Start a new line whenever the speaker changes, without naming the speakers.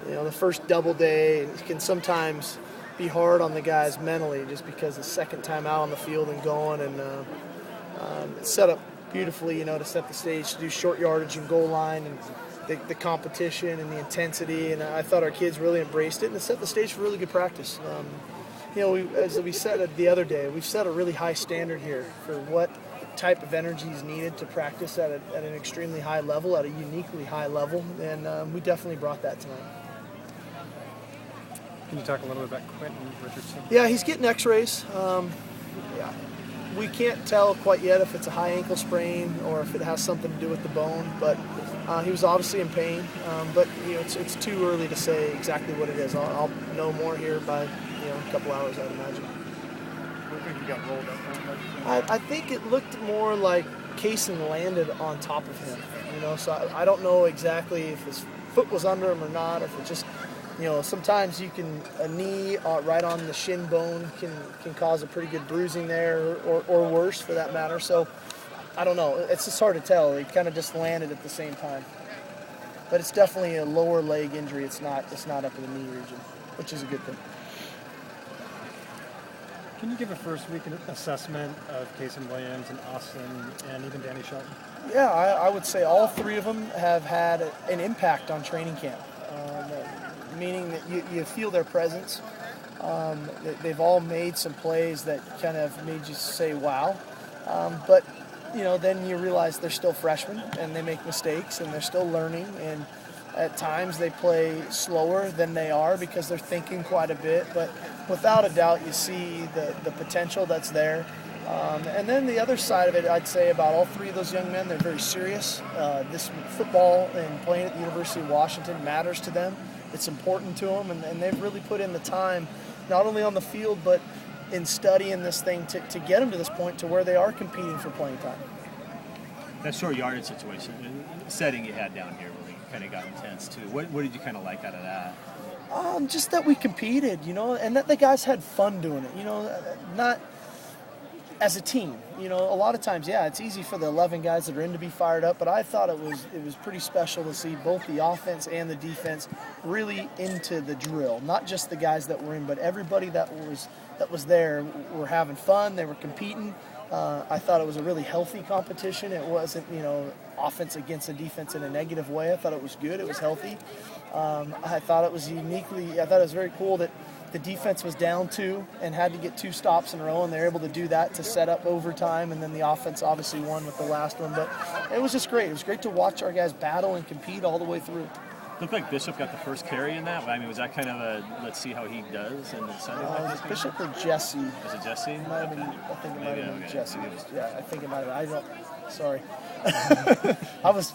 the first double day can sometimes be hard on the guys mentally, just because the second time out on the field and going, and it's set up beautifully, to set the stage to do short yardage and goal line, and the competition and the intensity. And I thought our kids really embraced it, and it set the stage for really good practice. As we said the other day, we've set a really high standard here for what type of energy is needed to practice at an extremely high level, at a uniquely high level, and we definitely brought that tonight.
Can you talk a little bit about Quentin Richardson?
Yeah, he's getting x-rays. We can't tell quite yet if it's a high ankle sprain or if it has something to do with the bone, but he was obviously in pain. But it's too early to say exactly what it is. I'll know more here by a couple hours, I'd imagine.
What do you think he got rolled up on?
I think it looked more like Kaysen landed on top of him. So I don't know exactly if his foot was under him or not, or if it just, sometimes a knee right on the shin bone can cause a pretty good bruising there, or worse for that matter. So I don't know. It's just hard to tell. He kind of just landed at the same time. But it's definitely a lower leg injury. It's not up in the knee region, which is a good thing.
Can you give a first week assessment of Kaysen Williams and Austin and even Danny Shelton?
Yeah, I would say all three of them have had an impact on training camp, meaning that you feel their presence. They've all made some plays that kind of made you say, wow. But, then you realize they're still freshmen and they make mistakes and they're still learning. And at times they play slower than they are because they're thinking quite a bit. But without a doubt, you see the potential that's there. And then the other side of it, I'd say about all three of those young men, they're very serious. This football and playing at the University of Washington matters to them. It's important to them, and they've really put in the time, not only on the field, but in studying this thing to get them to this point to where they are competing for playing time.
That short yardage situation, setting you had down here really kind of got intense too. What did you kind of like out of that?
Just that we competed, and that the guys had fun doing it, not as a team. A lot of times, it's easy for the 11 guys that are in to be fired up, but I thought it was pretty special to see both the offense and the defense really into the drill. Not just the guys that were in, but everybody that was there were having fun. They were competing. I thought it was a really healthy competition. It wasn't, offense against the defense in a negative way. I thought it was good. It was healthy. I thought it was very cool that the defense was down 2 and had to get 2 stops in a row, and they're able to do that to set up overtime, and then the offense obviously won with the last one. But it was just great. It was great to watch our guys battle and compete all the way through.
Looked like Bishop got the first carry in that. I mean, was that kind of a let's see how he does in the Sunday?
Bishop or Jesse?
Was it Jesse?
I think it might have been Jesse. Yeah, I think it might have been. Sorry. I was